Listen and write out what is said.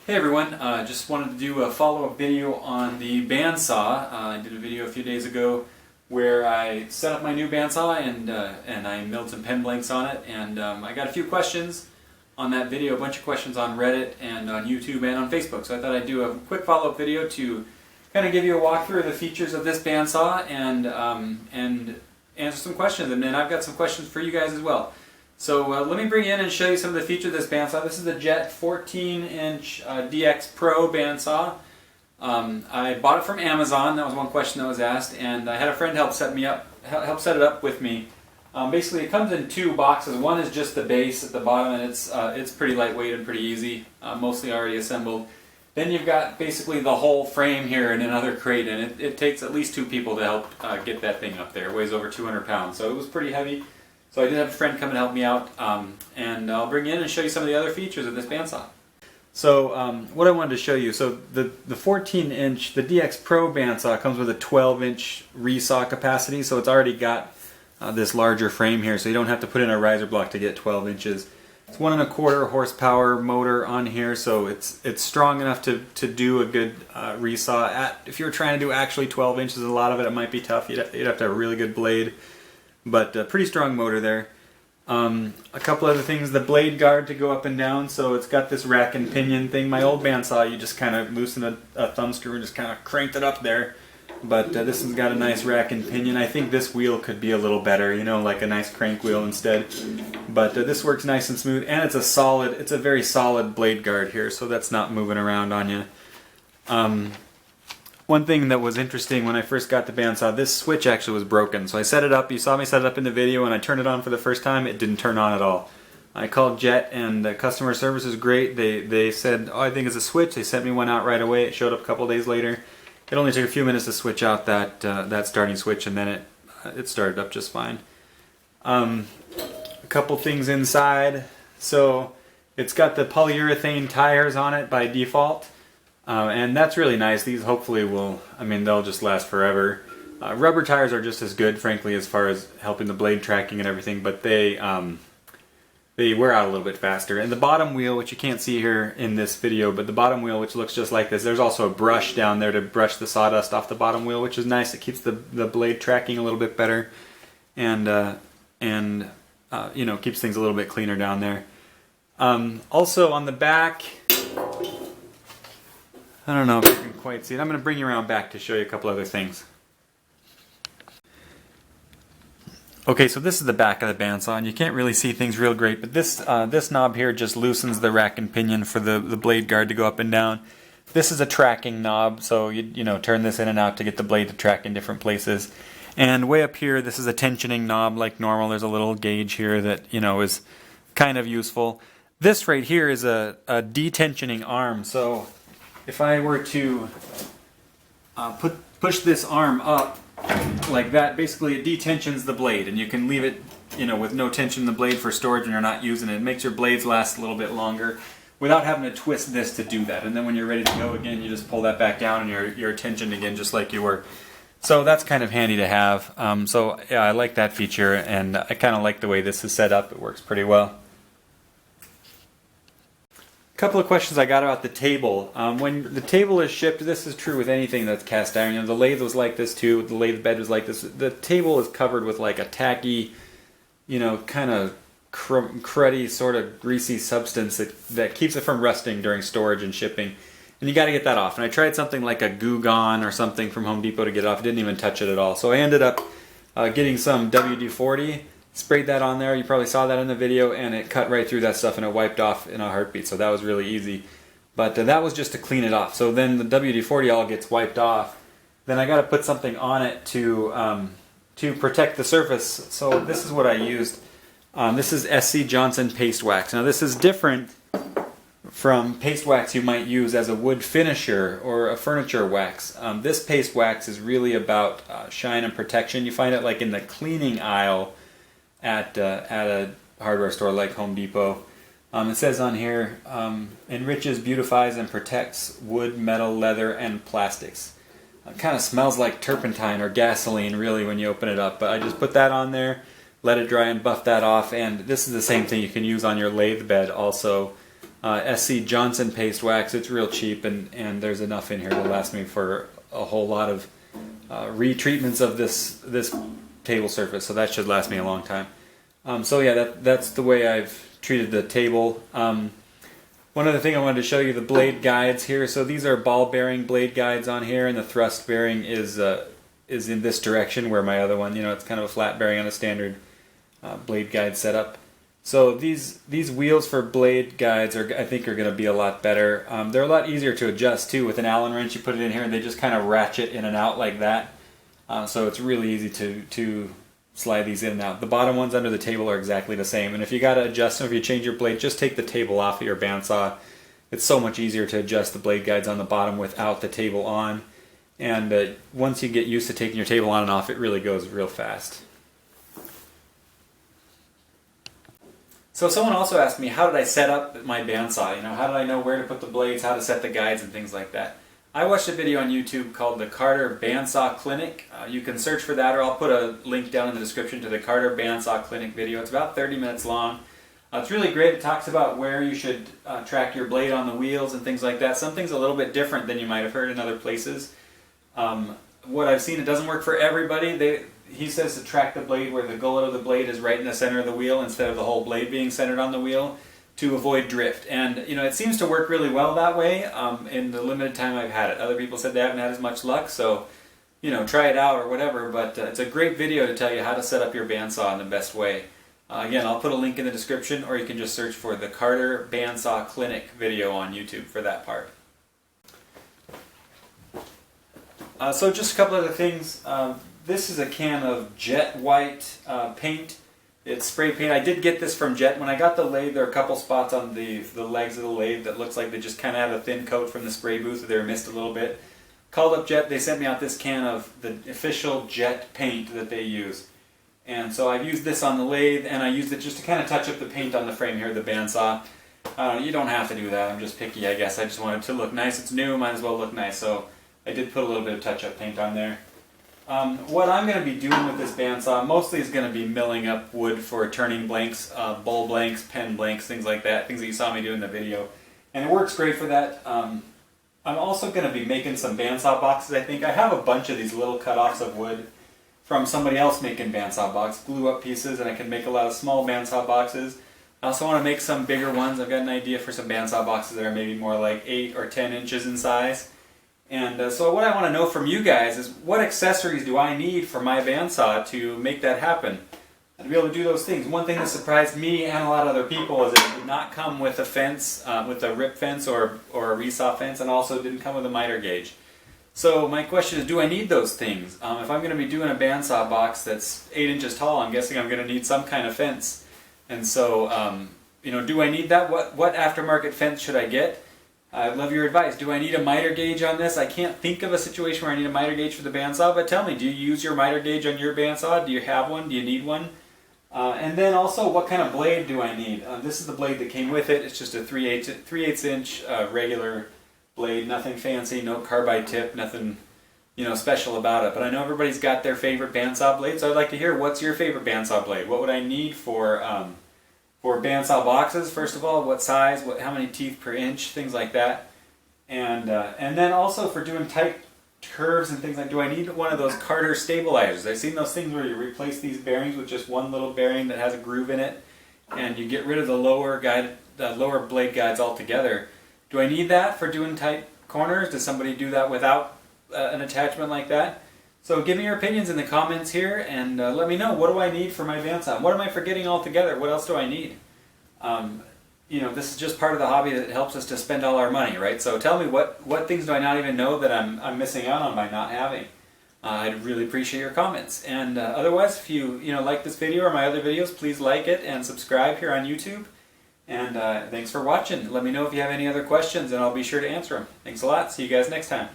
Hey everyone, just wanted to do a follow-up video on the bandsaw. I did a video a few days ago where I set up my new bandsaw and I milled some pen blanks on it, and I got a few questions on that video, a bunch of questions on Reddit and on YouTube and on Facebook. So I thought I'd do a quick follow-up video to kind of give you a walkthrough of the features of this bandsaw and answer some questions. And then I've got some questions for you guys as well. So let me bring in and show you some of the features of this bandsaw. This is the Jet 14-inch DX Pro bandsaw. I bought it from Amazon. That was one question that was asked, and I had a friend help set it up with me. Basically, it comes in two boxes. One is just the base at the bottom, and it's pretty lightweight and pretty easy, mostly already assembled. Then you've got basically the whole frame here in another crate, and it takes at least two people to help get that thing up there. It weighs over 200 pounds, so it was pretty heavy. So I did have a friend come and help me out, and I'll bring you in and show you some of the other features of this bandsaw. So what I wanted to show you, so the 14-inch, the DX Pro bandsaw comes with a 12-inch resaw capacity, so it's already got this larger frame here, so you don't have to put in a riser block to get 12 inches. It's 1.25 horsepower motor on here, so it's strong enough to do a good resaw. If you were trying to do actually 12 inches, a lot of it might be tough. You'd have to have a really good blade. But pretty strong motor there. A couple other things, the blade guard to go up and down, so it's got this rack and pinion thing. My old bandsaw, you just kind of loosen a thumb screw and just kind of cranked it up there. But this one's got a nice rack and pinion. I think this wheel could be a little better, you know, like a nice crank wheel instead. But this works nice and smooth, and it's a very solid blade guard here, so that's not moving around on you. One thing that was interesting when I first got the bandsaw, this switch actually was broken. So I set it up, you saw me set it up in the video, and I turned it on for the first time, it didn't turn on at all. I called Jet, and the customer service is great. They said, oh, I think it's a switch. They sent me one out right away. It showed up a couple days later. It only took a few minutes to switch out that starting switch, and then it started up just fine. A couple things inside. So it's got the polyurethane tires on it by default. And that's really nice. These hopefully they'll just last forever. Rubber tires are just as good, frankly, as far as helping the blade tracking and everything, but they wear out a little bit faster. And the bottom wheel, which you can't see here in this video, but the bottom wheel, which looks just like this, there's also a brush down there to brush the sawdust off the bottom wheel, which is nice. It keeps the blade tracking a little bit better, and keeps things a little bit cleaner down there. Also on the back, I don't know if you can quite see it. I'm going to bring you around back to show you a couple other things. Okay, so this is the back of the bandsaw, and you can't really see things real great, but this knob here just loosens the rack and pinion for the blade guard to go up and down. This is a tracking knob, so you turn this in and out to get the blade to track in different places. And way up here, this is a tensioning knob like normal. There's a little gauge here that is kind of useful. This right here is a detensioning arm, so if I were to push this arm up like that, basically it detensions the blade, and you can leave it with no tension in the blade for storage when you're not using it. It makes your blades last a little bit longer without having to twist this to do that. And then when you're ready to go again, you just pull that back down and you're tensioned again just like you were. So that's kind of handy to have. So yeah, I like that feature, and I kind of like the way this is set up. It works pretty well. Couple of questions I got about the table. When the table is shipped, this is true with anything that's cast iron. The lathe was like this too. The lathe bed was like this. The table is covered with like a tacky, kind of cruddy, sort of greasy substance that keeps it from rusting during storage and shipping. And you got to get that off. And I tried something like a Goo Gone or something from Home Depot to get it off. It didn't even touch it at all. So I ended up getting some WD-40. Sprayed that on there, you probably saw that in the video, and it cut right through that stuff and it wiped off in a heartbeat, so that was really easy. But that was just to clean it off. So then the WD-40 all gets wiped off. Then I got to put something on it to protect the surface. So this is what I used. This is SC Johnson paste wax. Now this is different from paste wax you might use as a wood finisher or a furniture wax. This paste wax is really about shine and protection. You find it like in the cleaning aisle at a hardware store like Home Depot. It says on here, enriches, beautifies, and protects wood, metal, leather, and plastics. It kind of smells like turpentine or gasoline really when you open it up, but I just put that on there, let it dry and buff that off, and this is the same thing you can use on your lathe bed also. SC Johnson paste wax. It's real cheap, and there's enough in here to last me for a whole lot of retreatments of this table surface, so that should last me a long time. So yeah, that's the way I've treated the table. One other thing I wanted to show you, the blade guides here. So these are ball bearing blade guides on here, and the thrust bearing is in this direction, where my other one, it's kind of a flat bearing on a standard blade guide setup. So these wheels for blade guides I think are going to be a lot better. They're a lot easier to adjust too. With an Allen wrench, you put it in here and they just kind of ratchet in and out like that. So it's really easy to slide these in and out. The bottom ones under the table are exactly the same. And if you got to adjust them, if you change your blade, just take the table off of your bandsaw. It's so much easier to adjust the blade guides on the bottom without the table on. And once you get used to taking your table on and off, it really goes real fast. So someone also asked me, how did I set up my bandsaw? How did I know where to put the blades, how to set the guides and things like that? I watched a video on YouTube called the Carter Bandsaw Clinic. You can search for that, or I'll put a link down in the description to the Carter Bandsaw Clinic video. It's about 30 minutes long. It's really great. It talks about where you should track your blade on the wheels and things like that. Some things a little bit different than you might have heard in other places. What I've seen, it doesn't work for everybody. He says to track the blade where the gullet of the blade is right in the center of the wheel instead of the whole blade being centered on the wheel, to avoid drift. And it seems to work really well that way in the limited time I've had it. Other people said they haven't had as much luck, so try it out or whatever. But it's a great video to tell you how to set up your bandsaw in the best way. Again, I'll put a link in the description, or you can just search for the Carter Bandsaw Clinic video on YouTube for that part. So just a couple other things. This is a can of Jet White paint. It's spray paint. I did get this from Jet. When I got the lathe, there are a couple spots on the legs of the lathe that looks like they just kind of have a thin coat from the spray booth. They were missed a little bit. Called up Jet. They sent me out this can of the official Jet paint that they use. And so I've used this on the lathe, and I used it just to kind of touch up the paint on the frame here of the bandsaw. You don't have to do that. I'm just picky, I guess. I just wanted it to look nice. It's new. Might as well look nice. So I did put a little bit of touch-up paint on there. What I'm going to be doing with this bandsaw mostly is going to be milling up wood for turning blanks, bowl blanks, pen blanks, things like that, things that you saw me do in the video. And it works great for that. I'm also going to be making some bandsaw boxes, I think. I have a bunch of these little cut-offs of wood from somebody else making bandsaw box, glue up pieces, and I can make a lot of small bandsaw boxes. I also want to make some bigger ones. I've got an idea for some bandsaw boxes that are maybe more like 8 or 10 inches in size. And so what I want to know from you guys is, what accessories do I need for my bandsaw to make that happen? To be able to do those things. One thing that surprised me and a lot of other people is it did not come with a fence, with a rip fence or a resaw fence, and also didn't come with a miter gauge. So my question is, do I need those things? If I'm going to be doing a bandsaw box that's 8 inches tall, I'm guessing I'm going to need some kind of fence. And so, do I need that? What aftermarket fence should I get? I'd love your advice. Do I need a miter gauge on this? I can't think of a situation where I need a miter gauge for the bandsaw, but tell me, do you use your miter gauge on your bandsaw? Do you have one? Do you need one? And then also, what kind of blade do I need? This is the blade that came with it. It's just a 3/8 inch regular blade, nothing fancy, no carbide tip, nothing special about it. But I know everybody's got their favorite bandsaw blade, so I'd like to hear, what's your favorite bandsaw blade? What would I need for bandsaw boxes? First of all, what size, how many teeth per inch, things like that. And then also for doing tight curves and things like, do I need one of those Carter stabilizers? I've seen those things where you replace these bearings with just one little bearing that has a groove in it, and you get rid of the lower blade guides altogether. Do I need that for doing tight corners? Does somebody do that without an attachment like that? So give me your opinions in the comments here, and let me know, what do I need for my bandsaw? What am I forgetting altogether? What else do I need? This is just part of the hobby that helps us to spend all our money, right? So tell me, what things do I not even know that I'm missing out on by not having? I'd really appreciate your comments. And otherwise, if you like this video or my other videos, please like it and subscribe here on YouTube. And thanks for watching. Let me know if you have any other questions, and I'll be sure to answer them. Thanks a lot. See you guys next time.